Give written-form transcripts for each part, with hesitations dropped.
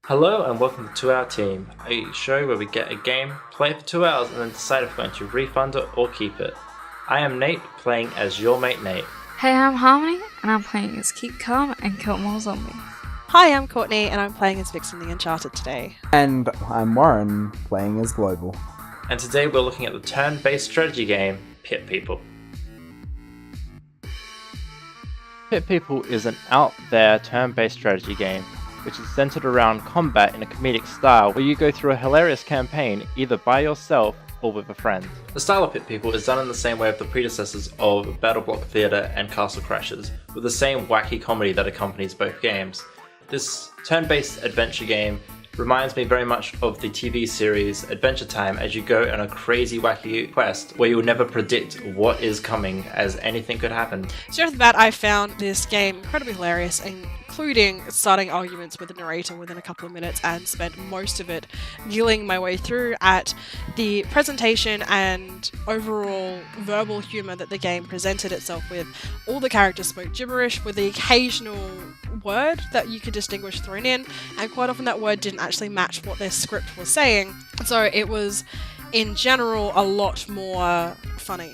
Hello and welcome to 2 Hour Team, a show where we get a game, play it for 2 hours and then decide if we're going to refund it or keep it. I am Nate, playing as your mate Nate. Hey, I'm Harmony, and I'm playing as Keep Calm and Kill More Zombies. Hi, I'm Courtney, and I'm playing as Vixen the Uncharted today. And I'm Warren, playing as Global. And today we're looking at the turn-based strategy game, Pit People. Pit People is an out-there turn-based strategy game which is centered around combat in a comedic style where you go through a hilarious campaign either by yourself or with a friend. The style of Pit People is done in the same way of the predecessors of Battle Block Theatre and Castle Crashers, with the same wacky comedy that accompanies both games. This turn-based adventure game reminds me very much of the TV series Adventure Time, as you go on a crazy wacky quest where you'll never predict what is coming, as anything could happen. Straight off the bat, I found this game incredibly hilarious, including starting arguments with the narrator within a couple of minutes, and spent most of it giggling my way through at the presentation and overall verbal humour that the game presented itself with. All the characters spoke gibberish with the occasional word that you could distinguish thrown in, and quite often that word didn't actually match what their script was saying, so it was in general a lot more funny.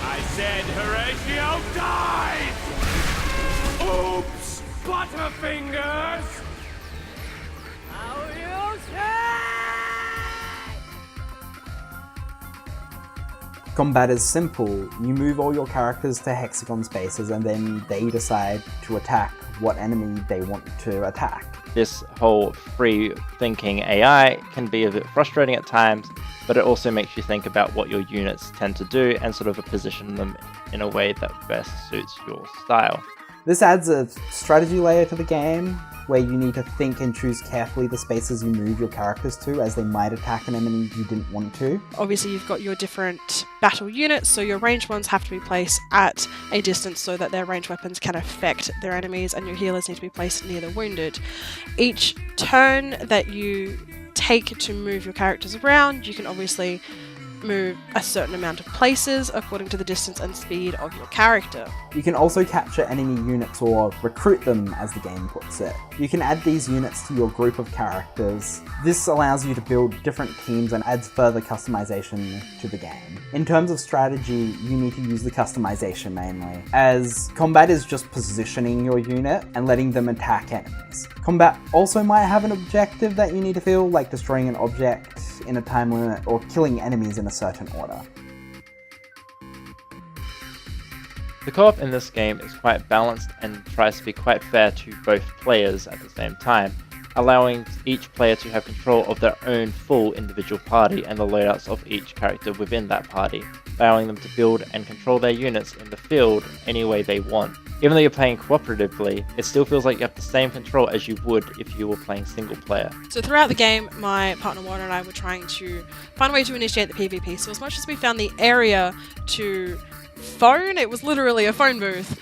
I said Horatio dies! Oops! Butterfingers! How you say? Combat is simple. You move all your characters to hexagon spaces and then they decide to attack what enemy they want to attack. This whole free-thinking AI can be a bit frustrating at times, but it also makes you think about what your units tend to do and sort of position them in a way that best suits your style. This adds a strategy layer to the game, where you need to think and choose carefully the spaces you move your characters to, as they might attack an enemy you didn't want to. Obviously you've got your different battle units, so your ranged ones have to be placed at a distance so that their ranged weapons can affect their enemies, and your healers need to be placed near the wounded. Each turn that you take to move your characters around, you can obviously move a certain amount of places according to the distance and speed of your character. You can also capture enemy units or recruit them, as the game puts it. You can add these units to your group of characters. This allows you to build different teams and adds further customization to the game. In terms of strategy, you need to use the customization mainly, as combat is just positioning your unit and letting them attack enemies. Combat also might have an objective that you need to fill, like destroying an object in a time limit or killing enemies in a certain order. The co-op in this game is quite balanced and tries to be quite fair to both players at the same time, allowing each player to have control of their own full individual party and the loadouts of each character within that party, allowing them to build and control their units in the field any way they want. Even though you're playing cooperatively, it still feels like you have the same control as you would if you were playing single player. So throughout the game, my partner Warren and I were trying to find a way to initiate the PvP, so as much as we found the area to phone, it was literally a phone booth,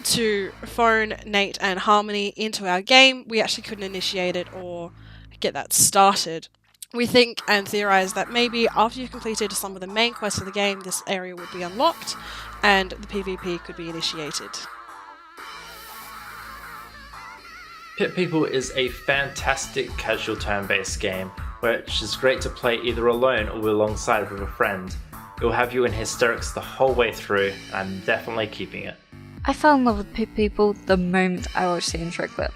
to phone Nate and Harmony into our game, we actually couldn't initiate it or get that started. We think and theorize that maybe after you've completed some of the main quests of the game, this area would be unlocked and the PvP could be initiated. Pit People is a fantastic casual turn-based game, which is great to play either alone or alongside with a friend. It will have you in hysterics the whole way through, and I'm definitely keeping it. I fell in love with Pit People the moment I watched the intro clip.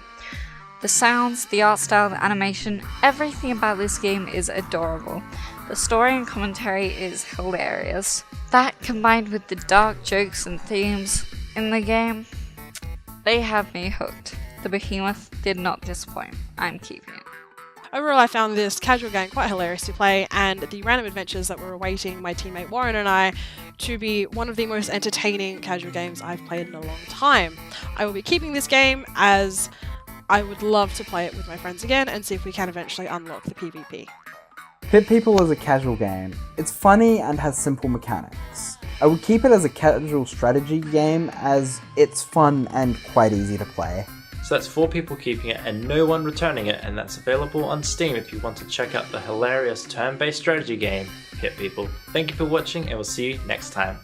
The sounds, the art style, the animation, everything about this game is adorable. The story and commentary is hilarious. That, combined with the dark jokes and themes in the game, they have me hooked. The behemoth did not disappoint. I'm keeping it. Overall, I found this casual game quite hilarious to play, and the random adventures that were awaiting my teammate Warren and I to be one of the most entertaining casual games I've played in a long time. I will be keeping this game, as I would love to play it with my friends again and see if we can eventually unlock the PvP. Pit People is a casual game. It's funny and has simple mechanics. I would keep it as a casual strategy game, as it's fun and quite easy to play. So that's 4 people keeping it and no one returning it, and that's available on Steam if you want to check out the hilarious turn-based strategy game, Pit People. Thank you for watching, and we'll see you next time.